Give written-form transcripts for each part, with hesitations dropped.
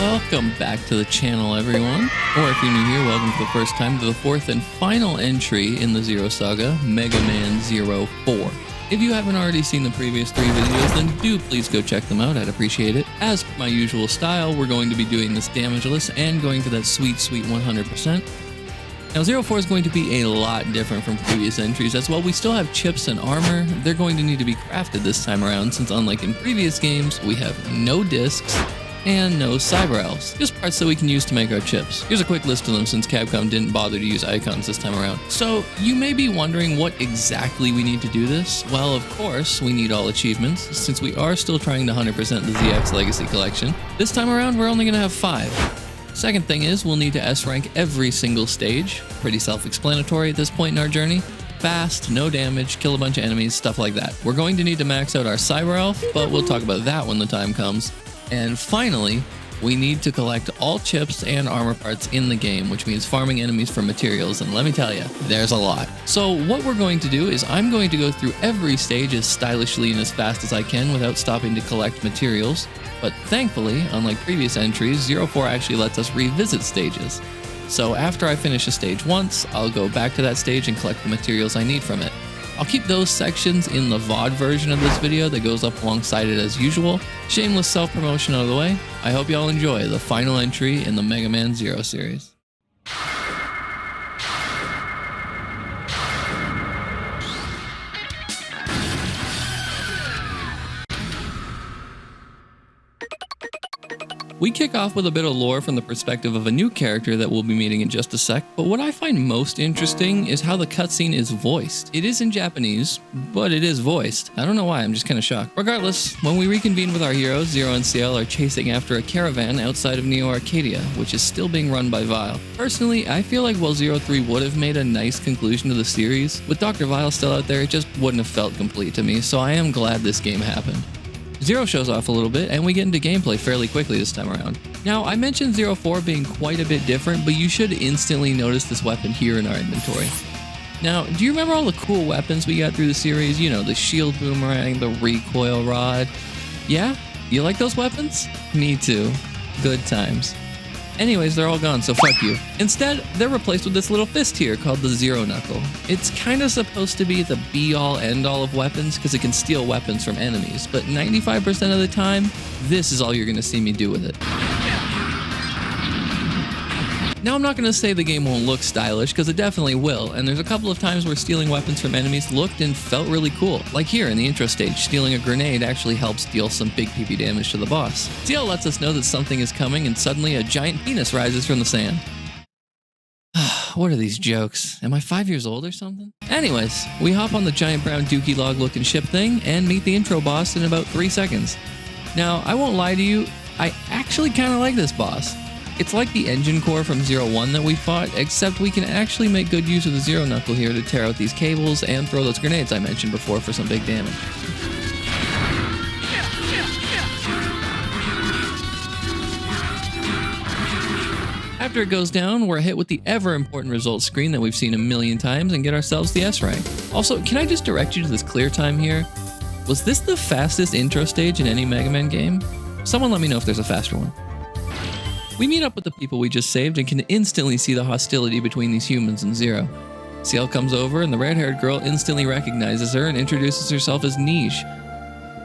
Welcome back to the channel, everyone. Or if you're new here, welcome for the first time to the fourth and final entry in the Zero Saga, Mega Man 04. If you haven't already seen the previous 3 videos, then do please go check them out, I'd appreciate it. As per my usual style, we're going to be doing this Damageless and going for that sweet 100%. Now 04 is going to be a lot different from previous entries, as while we still have chips and armor, they're going to need to be crafted this time around, since unlike in previous games, we have no discs and no cyber elves, just parts that we can use to make our chips. Here's a quick list of them since Capcom didn't bother to use icons this time around. So you may be wondering what exactly we need to do this. Well, of course, we need all achievements, since we are still trying to 100% the ZX Legacy Collection. This time around, we're only going to have 5. Second thing is, we'll need to S-rank every single stage. Pretty self-explanatory at this point in our journey. Fast, no damage, kill a bunch of enemies, stuff like that. We're going to need to max out our cyber elf, but we'll talk about that when the time comes. And finally, we need to collect all chips and armor parts in the game, which means farming enemies for materials, and let me tell you, there's a lot. So what we're going to do is I'm going to go through every stage as stylishly and as fast as I can without stopping to collect materials, but thankfully, unlike previous entries, 04 actually lets us revisit stages. So after I finish a stage once, I'll go back to that stage and collect the materials I need from it. I'll keep those sections in the VOD version of this video that goes up alongside it as usual. Shameless self-promotion out of the way. I hope y'all enjoy the final entry in the Mega Man 0 series. We kick off with a bit of lore from the perspective of a new character that we'll be meeting in just a sec, but what I find most interesting is how the cutscene is voiced. It is in Japanese, but it is voiced. I don't know why, I'm just kind of shocked. Regardless, when we reconvene with our heroes, Zero and CL are chasing after a caravan outside of Neo Arcadia, which is still being run by Weil. Personally, I feel like while 03 would have made a nice conclusion to the series, with Dr. Weil still out there, it just wouldn't have felt complete to me, so I am glad this game happened. Zero shows off a little bit, and we get into gameplay fairly quickly this time around. Now, I mentioned 04 being quite a bit different, but you should instantly notice this weapon here in our inventory. Now, do you remember all the cool weapons we got through the series? You know, the shield boomerang, the recoil rod. Yeah? You like those weapons? Me too. Good times. Anyways, they're all gone, so fuck you. Instead, they're replaced with this little fist here called the Zero Knuckle. It's kinda supposed to be the be-all, end-all of weapons because it can steal weapons from enemies, but 95% of the time, this is all you're gonna see me do with it. Now, I'm not going to say the game won't look stylish, because it definitely will, and there's a couple of times where stealing weapons from enemies looked and felt really cool. Like here in the intro stage, stealing a grenade actually helps deal some big PP damage to the boss. CL lets us know that something is coming, and suddenly a giant penis rises from the sand. What are these jokes? Am I 5 years old or something? Anyways, we hop on the giant brown dookie log looking ship thing and meet the intro boss in about 3 seconds. Now, I won't lie to you, I actually kind of like this boss. It's like the engine core from 01 that we fought, except we can actually make good use of the Zero Knuckle here to tear out these cables and throw those grenades I mentioned before for some big damage. After it goes down, we're hit with the ever-important results screen that we've seen a million times and get ourselves the S rank. Also, can I just direct you to this clear time here? Was this the fastest intro stage in any Mega Man game? Someone let me know if there's a faster one. We meet up with the people we just saved and can instantly see the hostility between these humans and Zero. CL comes over and the red-haired girl instantly recognizes her and introduces herself as Neige.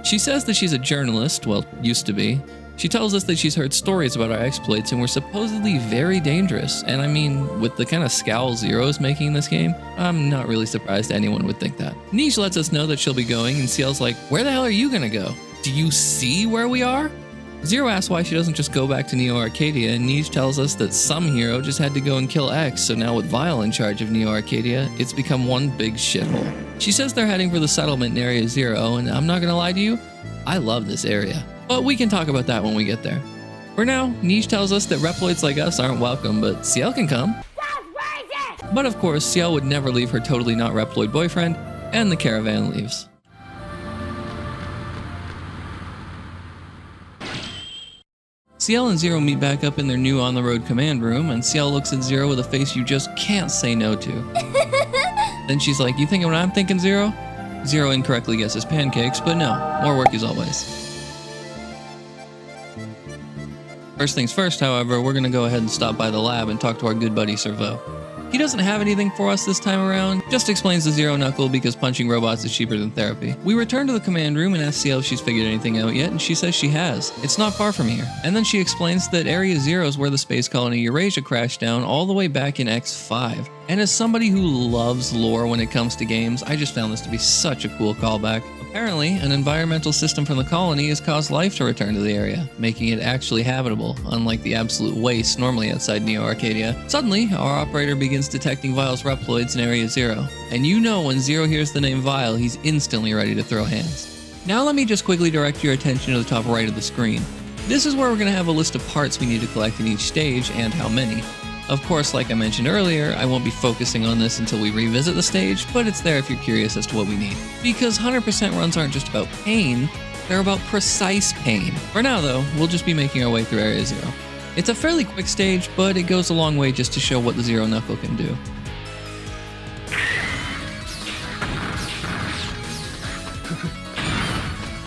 She says that she's a journalist, well, used to be. She tells us that she's heard stories about our exploits and we're supposedly very dangerous, and I mean, with the kind of scowl Zero's making in this game, I'm not really surprised anyone would think that. Neige lets us know that she'll be going and CL's like, where the hell are you gonna go? Do you see where we are? Zero asks why she doesn't just go back to Neo Arcadia, and Neige tells us that some hero just had to go and kill X, so now with Weil in charge of Neo Arcadia, it's become one big shithole. She says they're heading for the settlement in Area 0, and I'm not gonna lie to you, I love this area. But we can talk about that when we get there. For now, Neige tells us that reploids like us aren't welcome, but CL can come. But of course, CL would never leave her totally not reploid boyfriend, and the caravan leaves. CL and Zero meet back up in their new on-the-road command room, and CL looks at Zero with a face you just can't say no to. Then she's like, you thinking what I'm thinking, Zero? Zero incorrectly guesses pancakes, but no, more work as always. First things first, however, we're going to go ahead and stop by the lab and talk to our good buddy Servo. He doesn't have anything for us this time around, just explains the zero knuckle because punching robots is cheaper than therapy. We return to the command room and ask CL if she's figured anything out yet, and she says she has. It's not far from here. And then she explains that Area 0 is where the space colony Eurasia crashed down all the way back in X5. And as somebody who loves lore when it comes to games, I just found this to be such a cool callback. Apparently, an environmental system from the colony has caused life to return to the area, making it actually habitable, unlike the absolute waste normally outside Neo Arcadia. Suddenly, our operator begins detecting Weil's reploids in Area 0, and you know when Zero hears the name Weil, he's instantly ready to throw hands. Now let me just quickly direct your attention to the top right of the screen. This is where we're going to have a list of parts we need to collect in each stage and how many. Of course, like I mentioned earlier, I won't be focusing on this until we revisit the stage, but it's there if you're curious as to what we need. Because 100% runs aren't just about pain, they're about precise pain. For now though, we'll just be making our way through Area 0. It's a fairly quick stage, but it goes a long way just to show what the Zero Knuckle can do.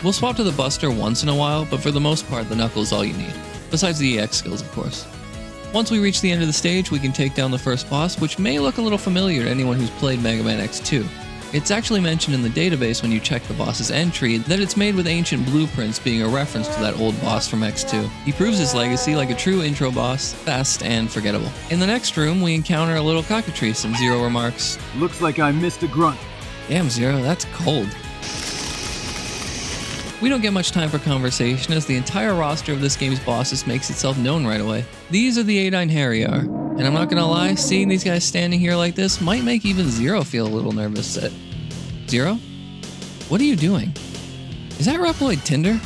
We'll swap to the Buster once in a while, but for the most part the Knuckle is all you need. Besides the EX skills, of course. Once we reach the end of the stage, we can take down the first boss, which may look a little familiar to anyone who's played Mega Man X2. It's actually mentioned in the database when you check the boss's entry that it's made with ancient blueprints, being a reference to that old boss from X2. He proves his legacy like a true intro boss, fast and forgettable. In the next room, we encounter a little cockatrice and Zero remarks, "Looks like I missed a grunt." "Damn, Zero, that's cold." We don't get much time for conversation as the entire roster of this game's bosses makes itself known right away. These are the Adine Harriar, and I'm not gonna lie, seeing these guys standing here like this might make even Zero feel a little nervous. Zero? What are you doing? Is that Reploid Tinder?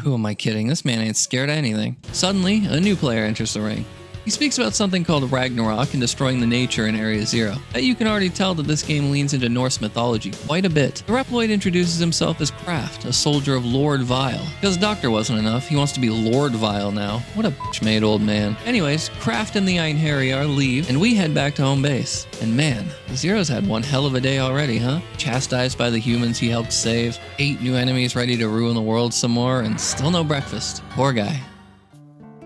Who am I kidding? This man ain't scared of anything. Suddenly, a new player enters the ring. He speaks about something called Ragnarok and destroying the nature in Area 0. Bet you can already tell that this game leans into Norse mythology quite a bit. The Reploid introduces himself as Kraft, a soldier of Lord Weil. Because Doctor wasn't enough, he wants to be Lord Weil now. What a bitch-made old man. Anyways, Kraft and the Einherjar leave, and we head back to home base. And man, Zero's had one hell of a day already, huh? Chastised by the humans he helped save, 8 new enemies ready to ruin the world some more, and still no breakfast. Poor guy.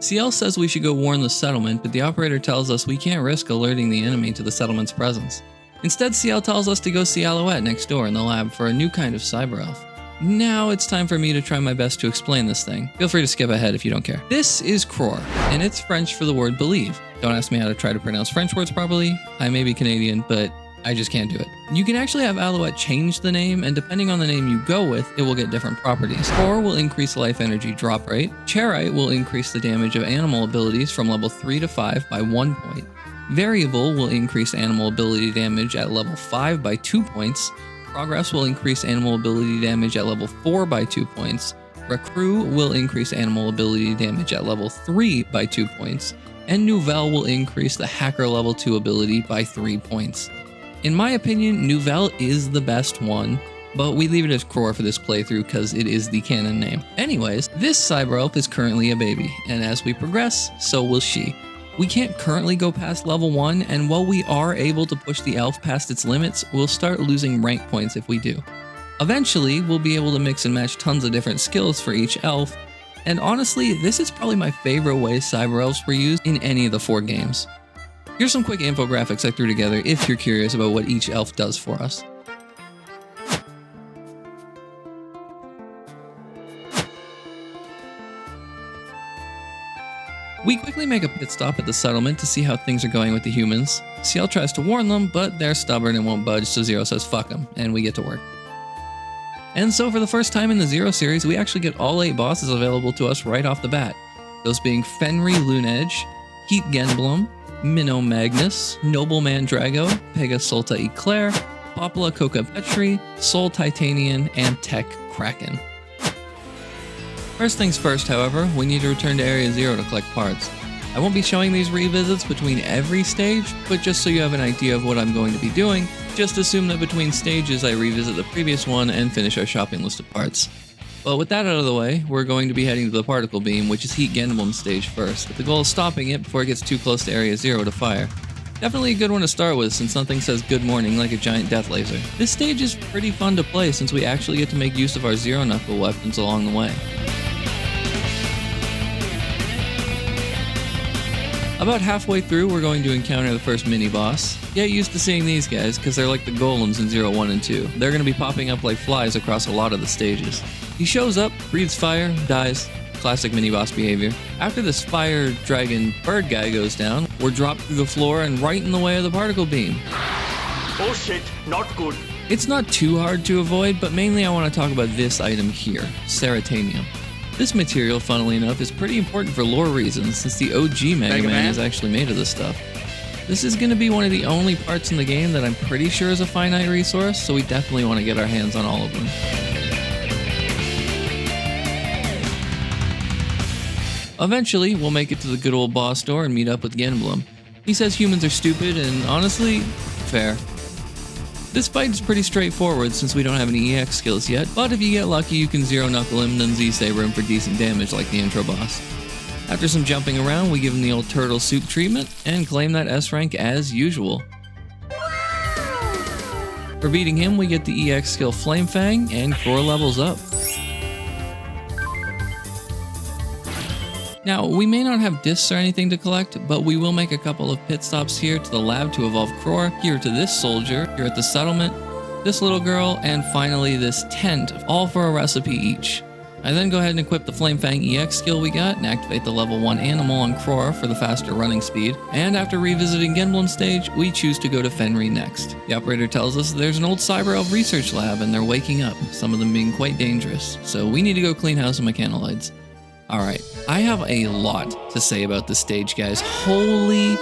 CL says we should go warn the settlement, but the operator tells us we can't risk alerting the enemy to the settlement's presence. Instead, CL tells us to go see Alouette next door in the lab for a new kind of cyber elf. Now it's time for me to try my best to explain this thing. Feel free to skip ahead if you don't care. This is Crore, and it's French for the word believe. Don't ask me how to try to pronounce French words properly. I may be Canadian, but I just can't do it. You can actually have Alouette change the name, and depending on the name you go with, it will get different properties. Core will increase life energy drop rate. Chairite will increase the damage of animal abilities from level 3 to 5 by 1 point. Variable will increase animal ability damage at level 5 by 2 points. Progress will increase animal ability damage at level 4 by 2 points. Recruit will increase animal ability damage at level 3 by 2 points. And Nouvelle will increase the hacker level 2 ability by 3 points. In my opinion, Nouvelle is the best one, but we leave it as Crore for this playthrough because it is the canon name. Anyways, this cyber elf is currently a baby, and as we progress, so will she. We can't currently go past level 1, and while we are able to push the elf past its limits, we'll start losing rank points if we do. Eventually, we'll be able to mix and match tons of different skills for each elf, and honestly, this is probably my favorite way cyber elves were used in any of the 4 games. Here's some quick infographics I threw together if you're curious about what each elf does for us. We quickly make a pit stop at the settlement to see how things are going with the humans. CL tries to warn them, but they're stubborn and won't budge, so Zero says fuck them, and we get to work. And so for the first time in the Zero series, we actually get all 8 bosses available to us right off the bat. Those being Fenri Lunaedge, Heat Genblem, Mino Magnus, Noble Mandrago, Pegasolta Eclair, Popla Cocapetri, Soul Titanion, and Tech Kraken. First things first, however, we need to return to Area 0 to collect parts. I won't be showing these revisits between every stage, but just so you have an idea of what I'm going to be doing, just assume that between stages I revisit the previous one and finish our shopping list of parts. But with that out of the way, we're going to be heading to the particle beam, which is Heat Genblem stage first, with the goal of stopping it before it gets too close to Area 0 to fire. Definitely a good one to start with since nothing says good morning like a giant death laser. This stage is pretty fun to play since we actually get to make use of our zero knuckle weapons along the way. About halfway through, we're going to encounter the first mini-boss. Get used to seeing these guys, because they're like the golems in 0, 1, and 2. They're going to be popping up like flies across a lot of the stages. He shows up, breathes fire, dies. Classic mini-boss behavior. After this fire dragon bird guy goes down, we're dropped through the floor and right in the way of the particle beam. Oh shit, not good. It's not too hard to avoid, but mainly I want to talk about this item here, Titanion. This material, funnily enough, is pretty important for lore reasons, since the OG Mega Man is actually made of this stuff. This is going to be one of the only parts in the game that I'm pretty sure is a finite resource, so we definitely want to get our hands on all of them. Eventually, we'll make it to the good old boss door and meet up with Genblem. He says humans are stupid, and honestly, fair. This fight is pretty straightforward since we don't have any EX skills yet, but if you get lucky you can zero knuckle him and then Z-saber him for decent damage like the intro boss. After some jumping around, we give him the old turtle soup treatment and claim that S rank as usual. For beating him, we get the EX skill Flame Fang and Core levels up. Now, we may not have discs or anything to collect, but we will make a couple of pit stops here to the lab to evolve Core, here to this soldier, here at the settlement, this little girl, and finally this tent, all for a recipe each. I then go ahead and equip the Flame Fang EX skill we got and activate the level 1 animal on Core for the faster running speed, and after revisiting Genblem stage, we choose to go to Fenri next. The operator tells us there's an old cyber elf research lab and they're waking up, some of them being quite dangerous, so we need to go clean house and mechanolides. Alright, I have a lot to say about this stage, guys. Holy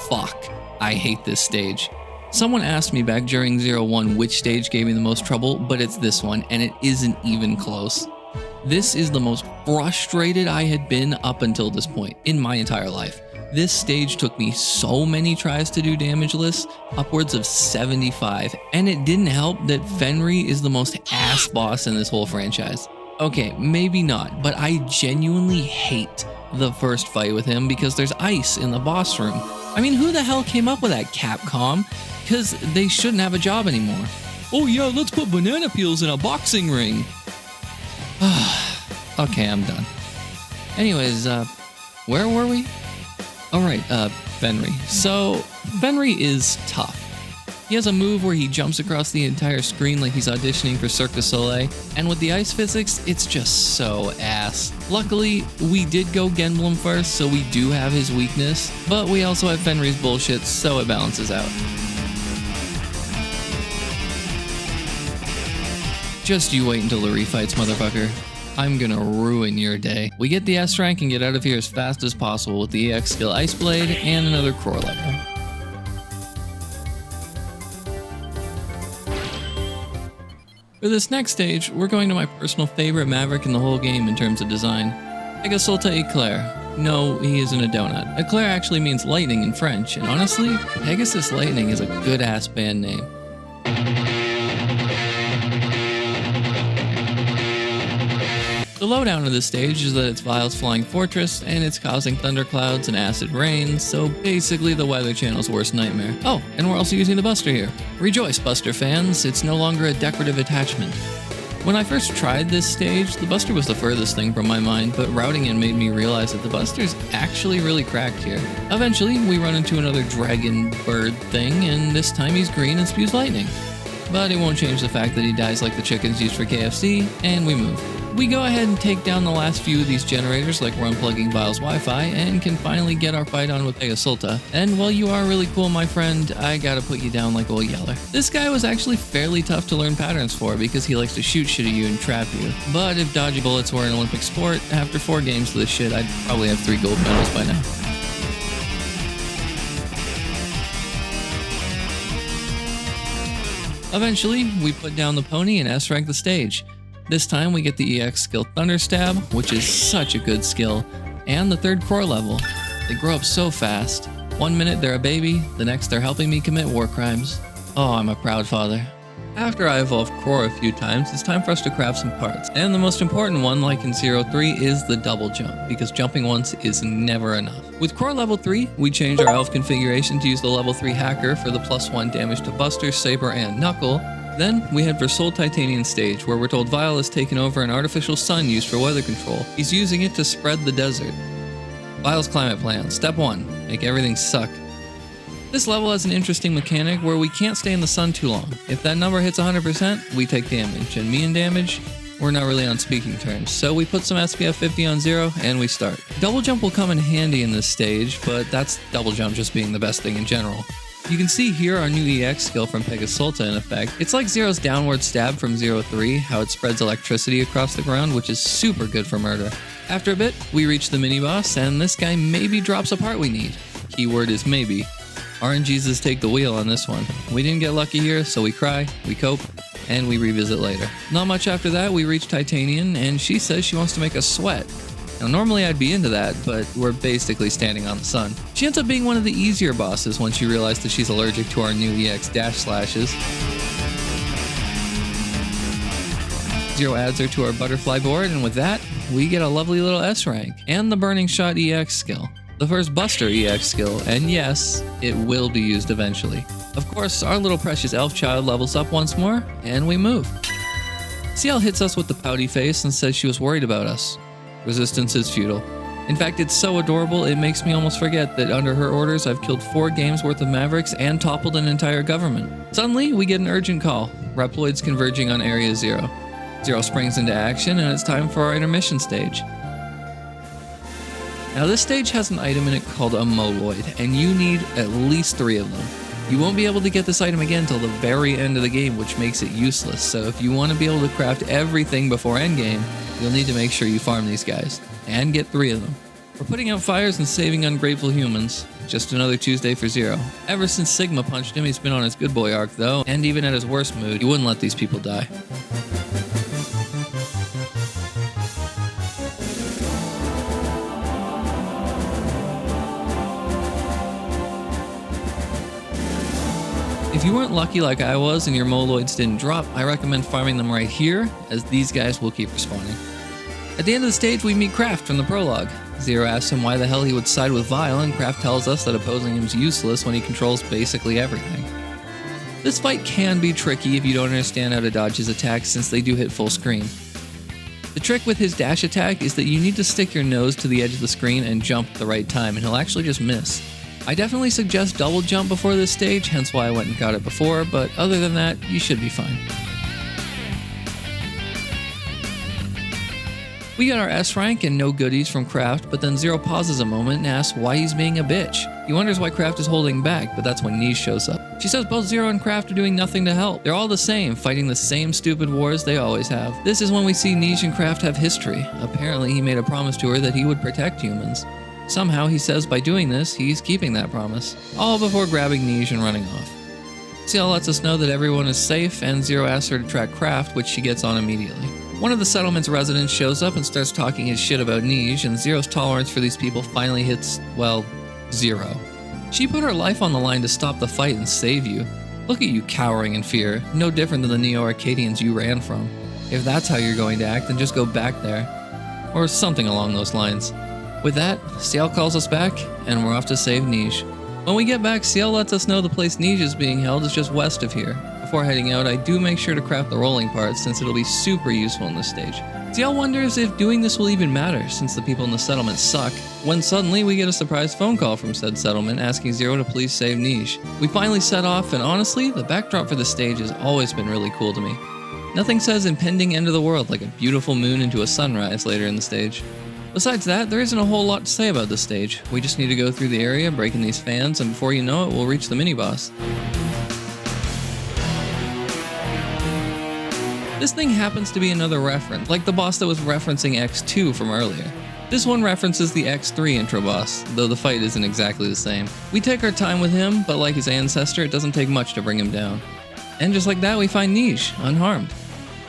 fuck, I hate this stage. Someone asked me back during 0-1 which stage gave me the most trouble, but it's this one, and it isn't even close. This is the most frustrated I had been up until this point in my entire life. This stage took me so many tries to do Damageless, upwards of 75, and it didn't help that Fenri is the most ass boss in this whole franchise. Okay, maybe not, but I genuinely hate the first fight with him because there's ice in the boss room. I mean, who the hell came up with that, Capcom? Because they shouldn't have a job anymore. Oh yeah, let's put banana peels in a boxing ring. Okay, I'm done. Anyways, where were we? Alright, Fenri. So, Fenri is tough. He has a move where he jumps across the entire screen like he's auditioning for Cirque du Soleil, and with the ice physics, it's just so ass. Luckily, we did go Genblem first, so we do have his weakness, but we also have Fenri's bullshit, so it balances out. Just you wait until the Refights, motherfucker. I'm gonna ruin your day. We get the S rank and get out of here as fast as possible with the EX skill Ice Blade and another Core level. For this next stage, we're going to my personal favorite Maverick in the whole game in terms of design, Pegasolta Eclair. No, he isn't a donut. Eclair actually means lightning in French, and honestly, Pegasus Lightning is a good-ass band name. The lowdown of this stage is that it's Weil's flying fortress, and it's causing thunderclouds and acid rain, so basically the Weather Channel's worst nightmare. Oh, and we're also using the Buster here. Rejoice, Buster fans, it's no longer a decorative attachment. When I first tried this stage, the Buster was the furthest thing from my mind, but routing it made me realize that the Buster's actually really cracked here. Eventually, we run into another dragon bird thing, and this time he's green and spews lightning. But it won't change the fact that he dies like the chickens used for KFC, and we move. We go ahead and take down the last few of these generators like we're unplugging Weil's Wi-Fi and can finally get our fight on with Pegasolta. And while you are really cool, my friend, I gotta put you down like old Yeller. This guy was actually fairly tough to learn patterns for because he likes to shoot shit at you and trap you. But if dodging bullets were an Olympic sport, after 4 games of this shit, I'd probably have 3 gold medals by now. Eventually, we put down the pony and S-rank the stage. This time we get the EX skill Thunder Stab, which is such a good skill, and the 3rd Core level. They grow up so fast. 1 minute they're a baby, the next they're helping me commit war crimes. Oh, I'm a proud father. After I evolved Core a few times, it's time for us to craft some parts. And the most important one, like in 03, is the double jump, because jumping once is never enough. With Core level 3, we changed our elf configuration to use the level 3 hacker for the +1 damage to Buster, Saber, and Knuckle. Then we head for Soul Titanion stage, where we're told Weil has taken over an artificial sun used for weather control. He's using it to spread the desert. Weil's climate plan. Step 1. Make everything suck. This level has an interesting mechanic where we can't stay in the sun too long. If that number hits 100%, we take damage, and me and damage, we're not really on speaking terms. So we put some SPF 50 on 0, and we start. Double jump will come in handy in this stage, but that's double jump just being the best thing in general. You can see here our new EX skill from Pegasolta in effect. It's like Zero's downward stab from 03, how it spreads electricity across the ground, which is super good for murder. After a bit, we reach the mini-boss, and this guy maybe drops a part we need. Keyword is maybe. RNGesus take the wheel on this one. We didn't get lucky here, so we cry, we cope, and we revisit later. Not much after that, we reach Titanion, and she says she wants to make us sweat. Now normally I'd be into that, but we're basically standing on the sun. She ends up being one of the easier bosses once you realize that she's allergic to our new EX dash slashes. Zero adds her to our butterfly board, and with that, we get a lovely little S rank, and the Burning Shot EX skill. The first Buster EX skill, and yes, it will be used eventually. Of course, our little precious elf child levels up once more, and we move. CL hits us with the pouty face and says she was worried about us. Resistance is futile. In fact, it's so adorable, it makes me almost forget that under her orders, I've killed 4 games worth of Mavericks and toppled an entire government. Suddenly, we get an urgent call. Reploids converging on Area 0. Zero springs into action, and it's time for our intermission stage. Now this stage has an item in it called a moloid, and you need at least 3 of them. You won't be able to get this item again until the very end of the game, which makes it useless, so if you want to be able to craft everything before endgame, you'll need to make sure you farm these guys, and get 3 of them. We're putting out fires and saving ungrateful humans. Just another Tuesday for Zero. Ever since Sigma punched him, he's been on his good boy arc though, and even at his worst mood, he wouldn't let these people die. If you weren't lucky like I was and your moloids didn't drop, I recommend farming them right here, as these guys will keep respawning. At the end of the stage, we meet Kraft from the prologue. Zero asks him why the hell he would side with Weil, and Kraft tells us that opposing him is useless when he controls basically everything. This fight can be tricky if you don't understand how to dodge his attacks, since they do hit full screen. The trick with his dash attack is that you need to stick your nose to the edge of the screen and jump at the right time, and he'll actually just miss. I definitely suggest double jump before this stage, hence why I went and got it before, but other than that, you should be fine. We got our S rank and no goodies from Kraft, but then Zero pauses a moment and asks why he's being a bitch. He wonders why Kraft is holding back, but that's when Niche shows up. She says both Zero and Kraft are doing nothing to help. They're all the same, fighting the same stupid wars they always have. This is when we see Niche and Kraft have history. Apparently he made a promise to her that he would protect humans. Somehow he says by doing this, he's keeping that promise. All before grabbing Niche and running off. CL lets us know that everyone is safe, and Zero asks her to track Kraft, which she gets on immediately. One of the settlement's residents shows up and starts talking his shit about Niche, and Zero's tolerance for these people finally hits, well, 0. She put her life on the line to stop the fight and save you. Look at you cowering in fear, no different than the Neo-Arcadians you ran from. If that's how you're going to act, then just go back there. Or something along those lines. With that, CL calls us back, and we're off to save Niche. When we get back, CL lets us know the place Niche is being held is just west of here. Before heading out, I do make sure to craft the rolling parts, since it'll be super useful in this stage. CL wonders if doing this will even matter, since the people in the settlement suck, when suddenly we get a surprise phone call from said settlement asking Zero to please save Niche. We finally set off, and honestly, the backdrop for the stage has always been really cool to me. Nothing says impending end of the world like a beautiful moon into a sunrise later in the stage. Besides that, there isn't a whole lot to say about this stage. We just need to go through the area, breaking these fans, and before you know it, we'll reach the mini-boss. This thing happens to be another reference, like the boss that was referencing X2 from earlier. This one references the X3 intro boss, though the fight isn't exactly the same. We take our time with him, but like his ancestor, it doesn't take much to bring him down. And just like that, we find Niche, unharmed.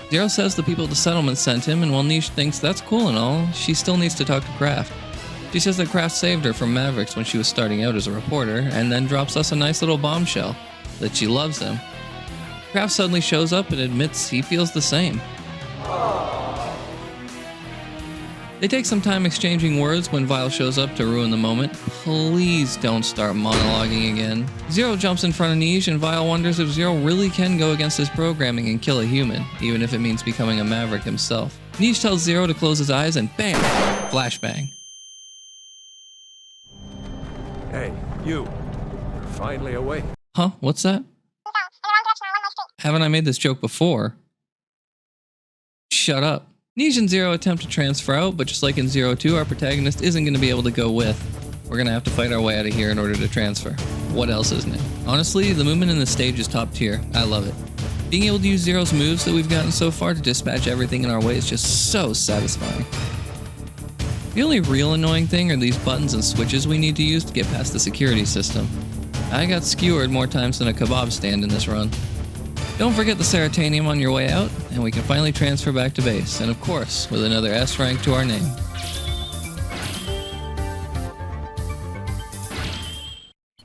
Zero says the people at the settlement sent him, and while Niche thinks that's cool and all, she still needs to talk to Kraft. She says that Kraft saved her from Mavericks when she was starting out as a reporter, and then drops us a nice little bombshell, that she loves him. Kraft suddenly shows up and admits he feels the same. They take some time exchanging words when Weil shows up to ruin the moment. Please don't start monologuing again. Zero jumps in front of Neige and Weil wonders if Zero really can go against his programming and kill a human, even if it means becoming a maverick himself. Neige tells Zero to close his eyes and bam! Flashbang. Hey, you. You're finally awake. Huh? What's that? Haven't I made this joke before? Shut up. Neige and Zero attempt to transfer out, but just like in Zero 2, our protagonist isn't going to be able to go with. We're going to have to fight our way out of here in order to transfer. What else is new? Honestly, the movement in this stage is top tier. I love it. Being able to use Zero's moves that we've gotten so far to dispatch everything in our way is just so satisfying. The only real annoying thing are these buttons and switches we need to use to get past the security system. I got skewered more times than a kebab stand in this run. Don't forget the Titanion on your way out, and we can finally transfer back to base, and of course, with another S rank to our name.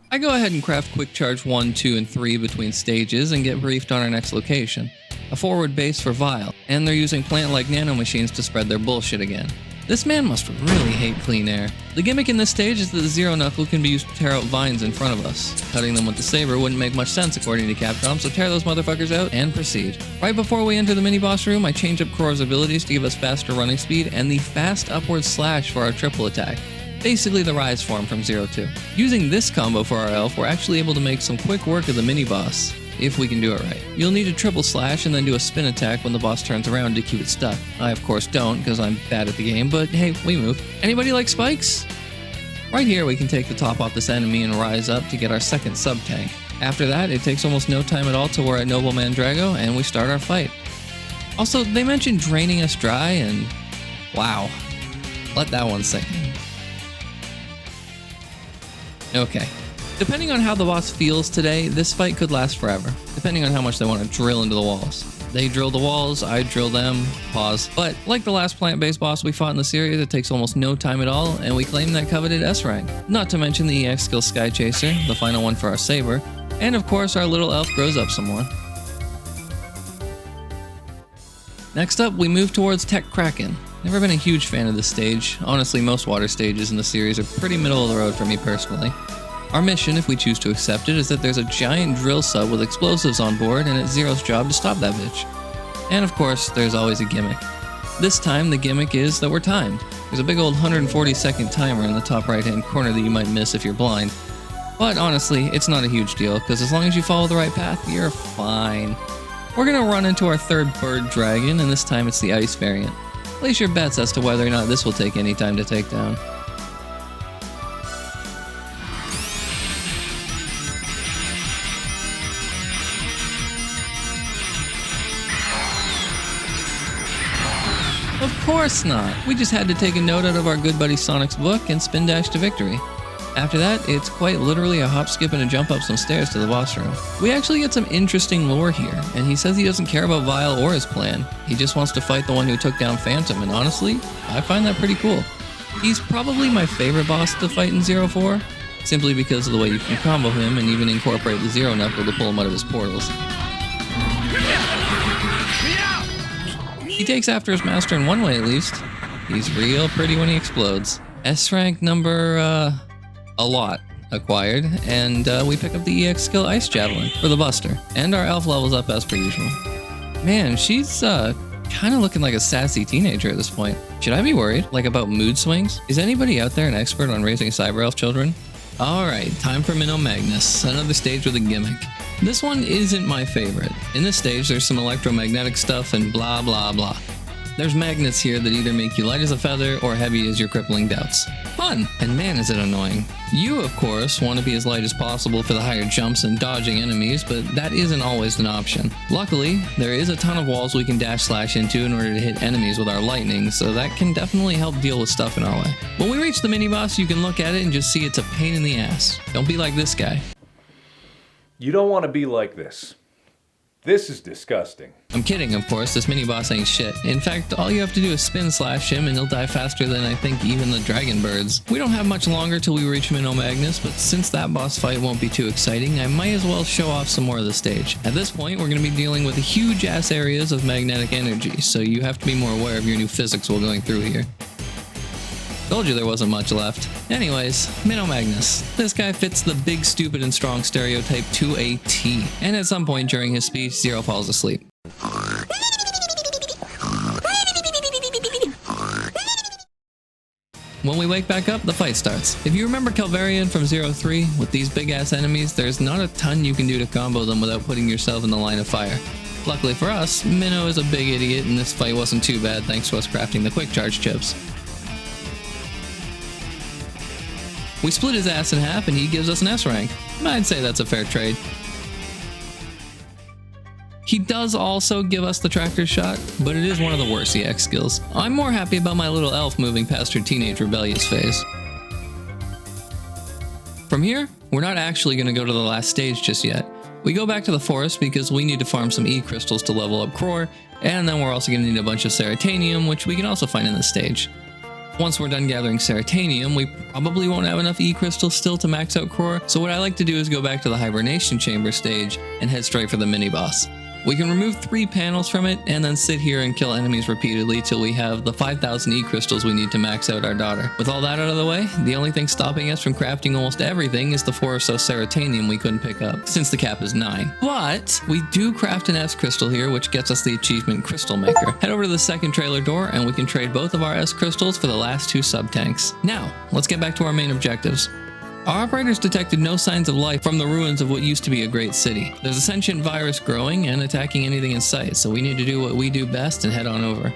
I go ahead and craft Quick Charge 1, 2, and 3 between stages and get briefed on our next location, a forward base for Weil, and they're using plant-like nanomachines to spread their bullshit again. This man must really hate clean air. The gimmick in this stage is that the Zero Knuckle can be used to tear out vines in front of us. Cutting them with the saber wouldn't make much sense according to Capcom, so tear those motherfuckers out and proceed. Right before we enter the mini-boss room, I change up Krora's abilities to give us faster running speed and the fast upward slash for our triple attack. Basically the rise form from Zero 2. Using this combo for our elf, we're actually able to make some quick work of the mini-boss. If we can do it right. You'll need a triple slash and then do a spin attack when the boss turns around to keep it stuck. I of course don't because I'm bad at the game, but hey, we move. Anybody like spikes? Right here we can take the top off this enemy and rise up to get our second sub-tank. After that, it takes almost no time at all till we're at Noble Mandrago and we start our fight. Also, they mentioned draining us dry and wow. Let that one sink in. Okay. Depending on how the boss feels today, this fight could last forever, depending on how much they want to drill into the walls. They drill the walls, I drill them, pause. But like the last plant-based boss we fought in the series, it takes almost no time at all, and we claim that coveted S rank. Not to mention the EX skill Sky Chaser, the final one for our saber, and of course our little elf grows up some more. Next up, we move towards Tech Kraken. Never been a huge fan of this stage. Honestly, most water stages in the series are pretty middle of the road for me personally. Our mission, if we choose to accept it, is that there's a giant drill sub with explosives on board and it's Zero's job to stop that bitch. And of course, there's always a gimmick. This time, the gimmick is that we're timed. There's a big old 140-second timer in the top right-hand corner that you might miss if you're blind. But honestly, it's not a huge deal, because as long as you follow the right path, you're fine. We're gonna run into our third bird dragon, and this time it's the ice variant. Place your bets as to whether or not this will take any time to take down. Of course not. We just had to take a note out of our good buddy Sonic's book and spin dash to victory. After that, it's quite literally a hop, skip, and a jump up some stairs to the boss room. We actually get some interesting lore here, and he says he doesn't care about Weil or his plan. He just wants to fight the one who took down Phantom, and honestly, I find that pretty cool. He's probably my favorite boss to fight in Zero 4, simply because of the way you can combo him and even incorporate the Zero Knuckle to pull him out of his portals. He takes after his master in one way at least. He's real pretty when he explodes. S rank number, a lot acquired, and we pick up the EX skill Ice Javelin for the Buster. And our elf levels up as per usual. Man, she's kind of looking like a sassy teenager at this point. Should I be worried, like about mood swings? Is anybody out there an expert on raising cyber elf children? Alright, time for Mino Magnus, another stage with a gimmick. This one isn't my favorite. In this stage, there's some electromagnetic stuff and blah blah blah. There's magnets here that either make you light as a feather or heavy as your crippling doubts. Fun! And man is it annoying. You, of course, want to be as light as possible for the higher jumps and dodging enemies, but that isn't always an option. Luckily, there is a ton of walls we can dash slash into in order to hit enemies with our lightning, so that can definitely help deal with stuff in our way. When we reach the mini-boss, you can look at it and just see it's a pain in the ass. Don't be like this guy. You don't want to be like this. This is disgusting. I'm kidding, of course, this mini-boss ain't shit. In fact, all you have to do is spin slash him and he'll die faster than I think even the dragon birds. We don't have much longer till we reach Mino Magnus, but since that boss fight won't be too exciting, I might as well show off some more of the stage. At this point, we're going to be dealing with huge ass areas of magnetic energy, so you have to be more aware of your new physics while going through here. Told you there wasn't much left. Anyways, Mino Magnus. This guy fits the big, stupid, and strong stereotype to a T. And at some point during his speech, Zero falls asleep. When we wake back up, the fight starts. If you remember Calvarian from 03, with these big-ass enemies, there's not a ton you can do to combo them without putting yourself in the line of fire. Luckily for us, Mino is a big idiot, and this fight wasn't too bad thanks to us crafting the quick charge chips. We split his ass in half and he gives us an S rank. I'd say that's a fair trade. He does also give us the tractor shot, but it is one of the worst EX skills. I'm more happy about my little elf moving past her teenage rebellious phase. From here, we're not actually going to go to the last stage just yet. We go back to the forest because we need to farm some E crystals to level up Core, and then we're also going to need a bunch of Ceratanium, which we can also find in this stage. Once we're done gathering Ceratanium, we probably won't have enough E-crystals still to max out Core, so what I like to do is go back to the Hibernation Chamber stage and head straight for the mini-boss. We can remove 3 panels from it and then sit here and kill enemies repeatedly till we have the 5,000 E-crystals we need to max out our daughter. With all that out of the way, the only thing stopping us from crafting almost everything is the 4 or so Ceratanium we couldn't pick up, since the cap is 9. But we do craft an S-crystal here, which gets us the achievement Crystal Maker. Head over to the second trailer door and we can trade both of our S-crystals for the last 2 sub-tanks. Now, let's get back to our main objectives. Our operators detected no signs of life from the ruins of what used to be a great city. There's a sentient virus growing and attacking anything in sight, so we need to do what we do best and head on over.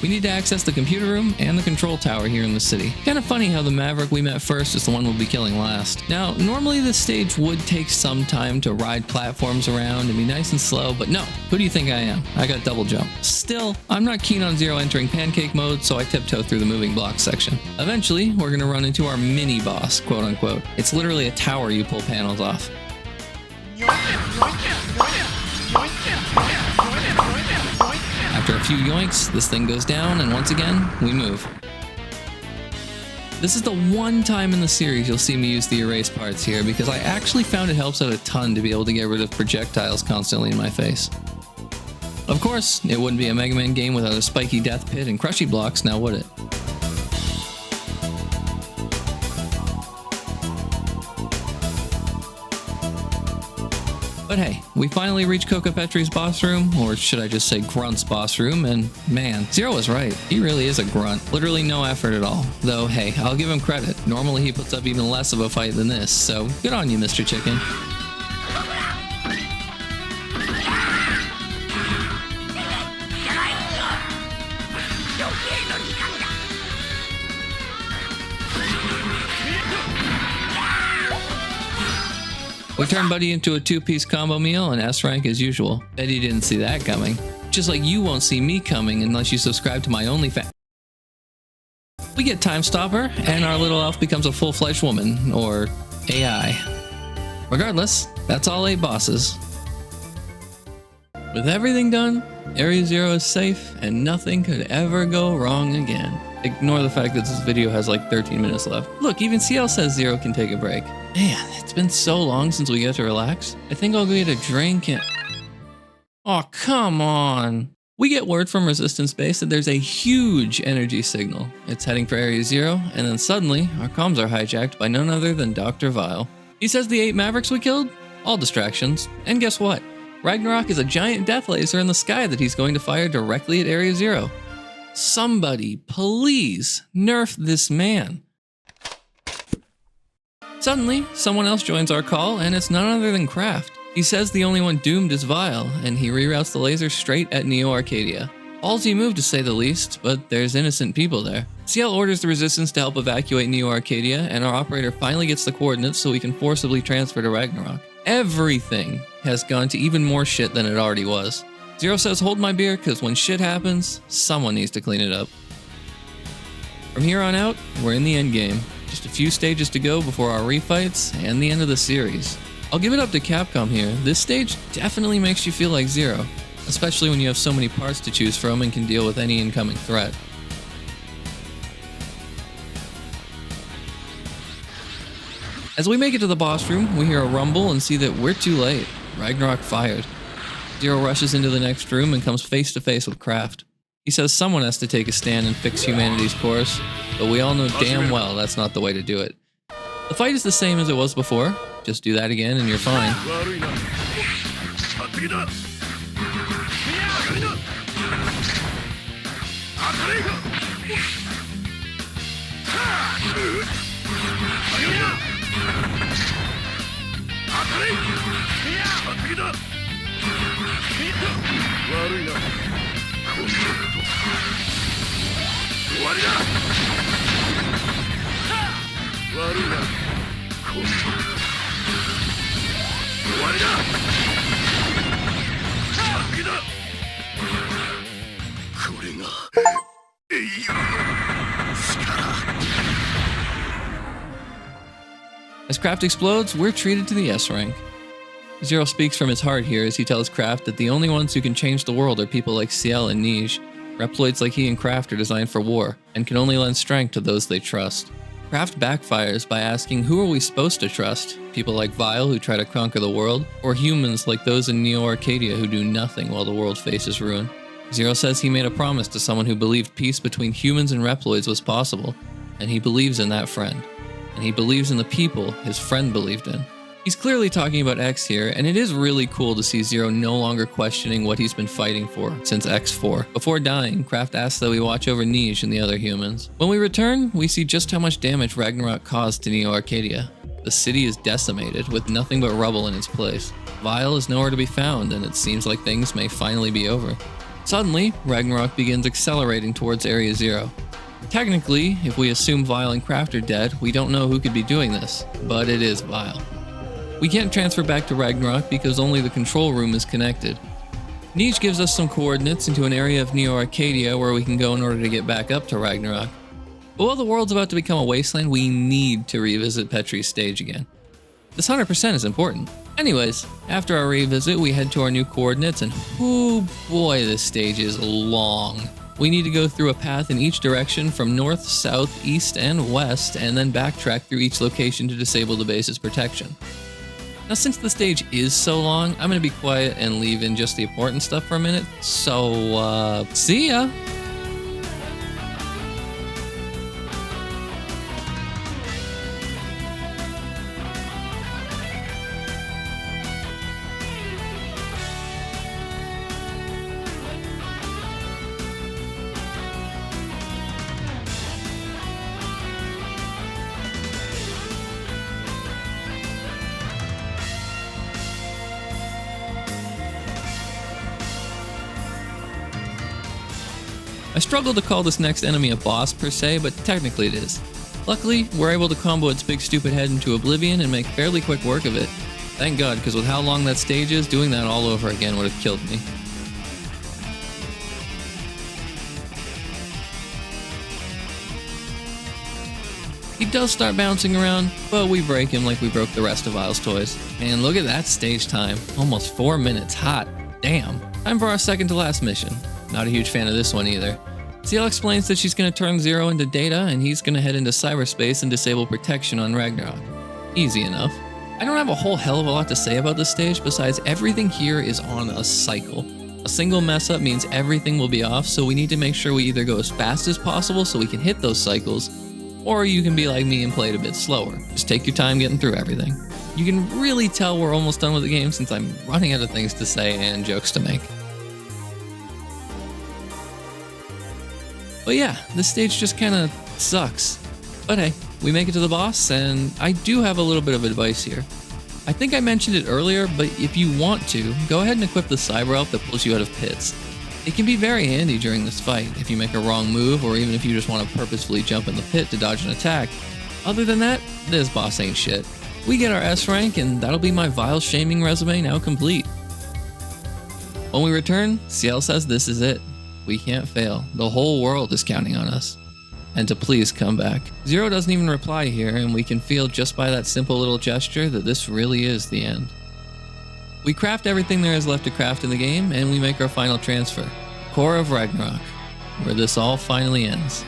We need to access the computer room and the control tower here in the city. Kinda funny how the Maverick we met first is the one we'll be killing last. Now, normally this stage would take some time to ride platforms around and be nice and slow, but no. Who do you think I am? I got double jump. Still, I'm not keen on Zero entering pancake mode, so I tiptoe through the moving blocks section. Eventually, we're gonna run into our mini-boss, quote unquote. It's literally a tower you pull panels off. After a few yoinks, this thing goes down, and once again, we move. This is the one time in the series you'll see me use the erase parts here, because I actually found it helps out a ton to be able to get rid of projectiles constantly in my face. Of course, it wouldn't be a Mega Man game without a spiky death pit and crushy blocks, now would it? But hey, we finally reached Cocapetri's boss room, or should I just say Grunt's boss room, and man, Zero was right. He really is a grunt. Literally no effort at all. Though, hey, I'll give him credit. Normally he puts up even less of a fight than this, so good on you, Mr. Chicken. We turned Buddy into a 2-piece combo meal and S rank as usual. Bet you didn't see that coming. Just like you won't see me coming unless you subscribe to my OnlyFans. We get Time Stopper, and our little elf becomes a full-fledged woman, or AI. Regardless, that's all 8 bosses. With everything done, Area Zero is safe, and nothing could ever go wrong again. Ignore the fact that this video has like 13 minutes left. Look, even CL says Zero can take a break. Man, it's been so long since we got to relax. I think I'll go get a drink and... Oh, come on. We get word from Resistance Base that there's a huge energy signal. It's heading for Area Zero, and then suddenly, our comms are hijacked by none other than Dr. Weil. He says the 8 Mavericks we killed? All distractions. And guess what? Ragnarok is a giant death laser in the sky that he's going to fire directly at Area Zero. Somebody, please, nerf this man. Suddenly, someone else joins our call, and it's none other than Craft. He says the only one doomed is Weil, and he reroutes the laser straight at Neo Arcadia. Ballsy move to say the least, but there's innocent people there. CL orders the Resistance to help evacuate Neo Arcadia, and our operator finally gets the coordinates so we can forcibly transfer to Ragnarok. Everything has gone to even more shit than it already was. Zero says hold my beer, cause when shit happens, someone needs to clean it up. From here on out, we're in the endgame. Just a few stages to go before our refights and the end of the series. I'll give it up to Capcom here. This stage definitely makes you feel like Zero, especially when you have so many parts to choose from and can deal with any incoming threat. As we make it to the boss room, we hear a rumble and see that we're too late. Ragnarok fired. Zero rushes into the next room and comes face to face with Kraft. He says someone has to take a stand and fix humanity's course, but we all know damn well that's not the way to do it. The fight is the same as it was before. Just do that again and you're fine. As Kraft explodes, we're treated to the S rank. Zero speaks from his heart here as he tells Kraft that the only ones who can change the world are people like Ciel and Neige. Reploids like he and Kraft are designed for war, and can only lend strength to those they trust. Kraft backfires by asking who are we supposed to trust? People like Weil who try to conquer the world, or humans like those in Neo Arcadia who do nothing while the world faces ruin? Zero says he made a promise to someone who believed peace between humans and Reploids was possible, and he believes in that friend. And he believes in the people his friend believed in. He's clearly talking about X here, and it is really cool to see Zero no longer questioning what he's been fighting for since X4. Before dying, Kraft asks that we watch over Neige and the other humans. When we return, we see just how much damage Ragnarok caused to Neo Arcadia. The city is decimated, with nothing but rubble in its place. Weil is nowhere to be found, and it seems like things may finally be over. Suddenly, Ragnarok begins accelerating towards Area Zero. Technically, if we assume Weil and Kraft are dead, we don't know who could be doing this, but it is Weil. We can't transfer back to Ragnarok because only the control room is connected. Neige gives us some coordinates into an area of Neo Arcadia where we can go in order to get back up to Ragnarok. But while the world's about to become a wasteland, we need to revisit Petri's stage again. This 100% is important. Anyways, after our revisit, we head to our new coordinates, and oh boy, this stage is long. We need to go through a path in each direction from north, south, east, and west, and then backtrack through each location to disable the base's protection. Now, since the stage is so long, I'm going to be quiet and leave in just the important stuff for a minute, so, see ya! I struggle to call this next enemy a boss per se, but technically it is. Luckily, we're able to combo its big stupid head into oblivion and make fairly quick work of it. Thank God, because with how long that stage is, doing that all over again would have killed me. He does start bouncing around, but we break him like we broke the rest of Weil's toys. And look at that stage time. Almost 4 minutes. Hot damn. Time for our second to last mission. Not a huge fan of this one either. Ciel explains that she's going to turn Zero into data, and he's going to head into cyberspace and disable protection on Ragnarok. Easy enough. I don't have a whole hell of a lot to say about this stage besides everything here is on a cycle. A single mess up means everything will be off, so we need to make sure we either go as fast as possible so we can hit those cycles, or you can be like me and play it a bit slower. Just take your time getting through everything. You can really tell we're almost done with the game since I'm running out of things to say and jokes to make. But yeah, this stage just kinda sucks. But hey, we make it to the boss, and I do have a little bit of advice here. I think I mentioned it earlier, but if you want to, go ahead and equip the Cyber Elf that pulls you out of pits. It can be very handy during this fight if you make a wrong move, or even if you just want to purposefully jump in the pit to dodge an attack. Other than that, this boss ain't shit. We get our S rank, and that'll be my vile shaming resume now complete. When we return, Ciel says this is it. We can't fail. The whole world is counting on us. and to please come back. Zero doesn't even reply here, and we can feel just by that simple little gesture that this really is the end. We craft everything there is left to craft in the game, and we make our final transfer, Core of Ragnarok, where this all finally ends.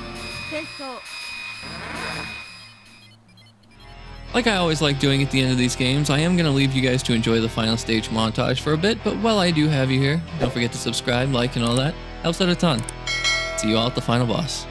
Like I always like doing at the end of these games, I am going to leave you guys to enjoy the final stage montage for a bit, but while I do have you here, don't forget to subscribe, like, and all that. Helps out a ton. See you all at the final boss.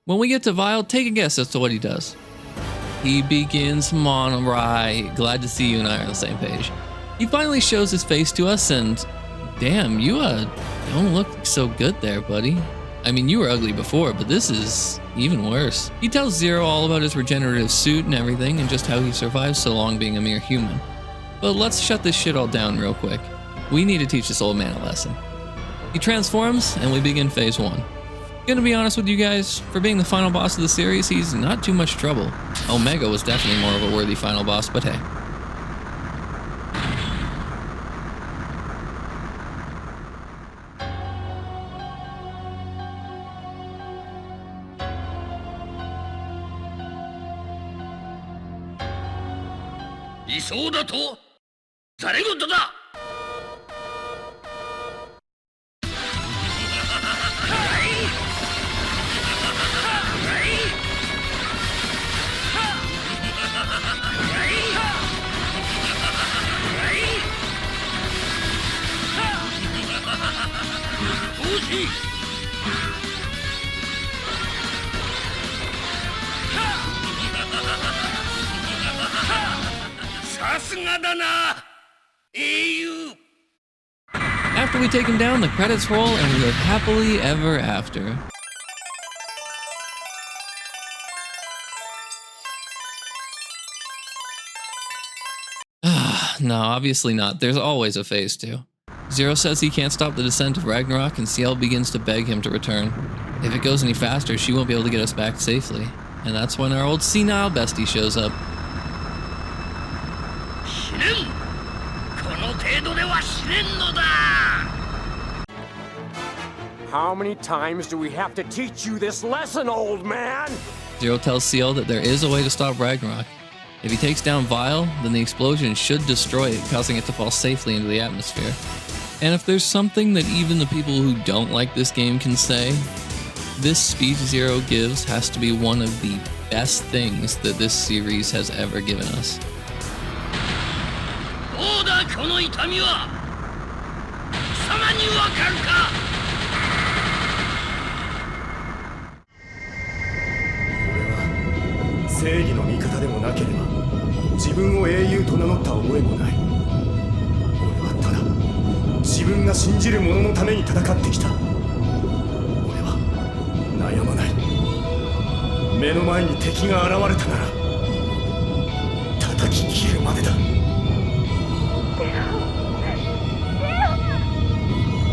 When we get to Weil, take a guess as to what he does. He begins Monrai. Glad to see you and I are on the same page. He finally shows his face to us, and damn, you don't look so good there, buddy. I mean, you were ugly before, but this is even worse. He tells Zero all about his regenerative suit and everything, and just how he survives so long being a mere human. But let's shut this shit all down real quick. We need to teach this old man a lesson. He transforms, and we begin phase 1. Gonna be honest with you guys, for being the final boss of the series, he's not too much trouble. Omega was definitely more of a worthy final boss, but hey. After we take him down, the credits roll and we live happily ever after. No, obviously not. There's always a phase 2. Zero says he can't stop the descent of Ragnarok, and Ciel begins to beg him to return. If it goes any faster, she won't be able to get us back safely. And that's when our old senile bestie shows up. How many times do we have to teach you this lesson, old man? Zero tells Ciel that there is a way to stop Ragnarok. If he takes down Weil, then the explosion should destroy it, causing it to fall safely into the atmosphere. And if there's something that even the people who don't like this game can say, this speech Zero gives has to be one of the best things that this series has ever given us.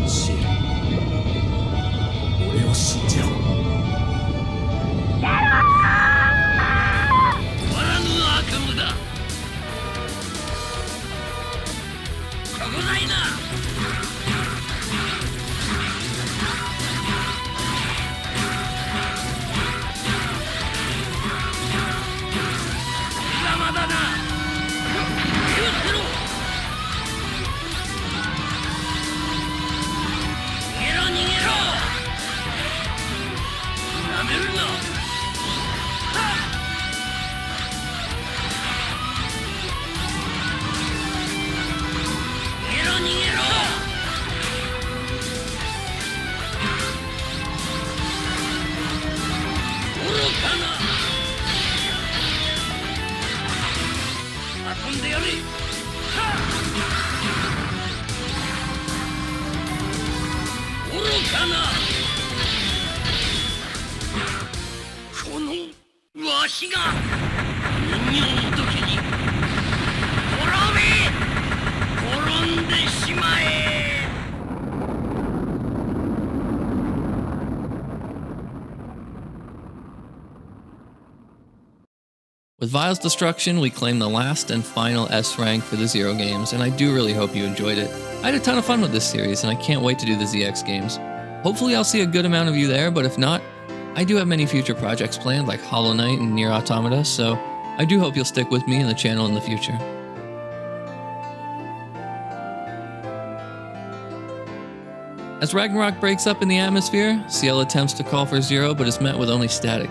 シール、俺を信じろ。終わらぬ悪夢だ。危ないな。邪魔だな。気をつけろ。逃げろ逃げろ。なめるな。逃げろ逃げろ。愚かな。遊んでやれ。愚かな。このわしが人形の時に滅べ。滅んでしまえ。With Vile's destruction, we claim the last and final S rank for the Zero games, and I do really hope you enjoyed it. I had a ton of fun with this series, and I can't wait to do the ZX games. Hopefully I'll see a good amount of you there, but if not, I do have many future projects planned, like Hollow Knight and Nier Automata, so I do hope you'll stick with me and the channel in the future. As Ragnarok breaks up in the atmosphere, Ciel attempts to call for Zero, but is met with only static.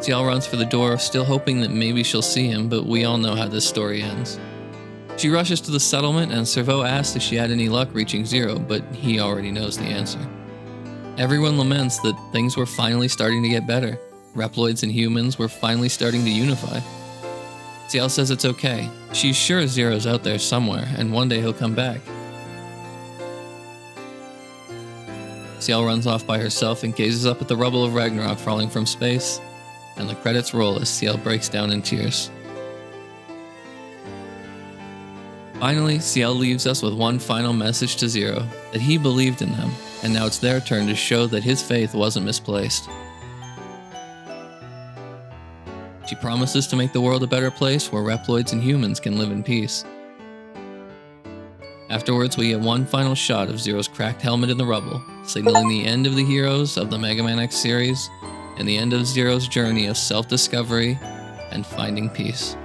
Ciel runs for the door, still hoping that maybe she'll see him, but we all know how this story ends. She rushes to the settlement, and Servo asks if she had any luck reaching Zero, but he already knows the answer. Everyone laments that things were finally starting to get better. Reploids and humans were finally starting to unify. Ciel says it's okay. She's sure Zero's out there somewhere, and one day he'll come back. Ciel runs off by herself and gazes up at the rubble of Ragnarok falling from space, and the credits roll as Ciel breaks down in tears. Finally, Ciel leaves us with one final message to Zero, that he believed in them, and now it's their turn to show that his faith wasn't misplaced. She promises to make the world a better place where Reploids and humans can live in peace. Afterwards, we get one final shot of Zero's cracked helmet in the rubble, signaling the end of the heroes of the Mega Man X series, and the end of Zero's journey of self-discovery and finding peace.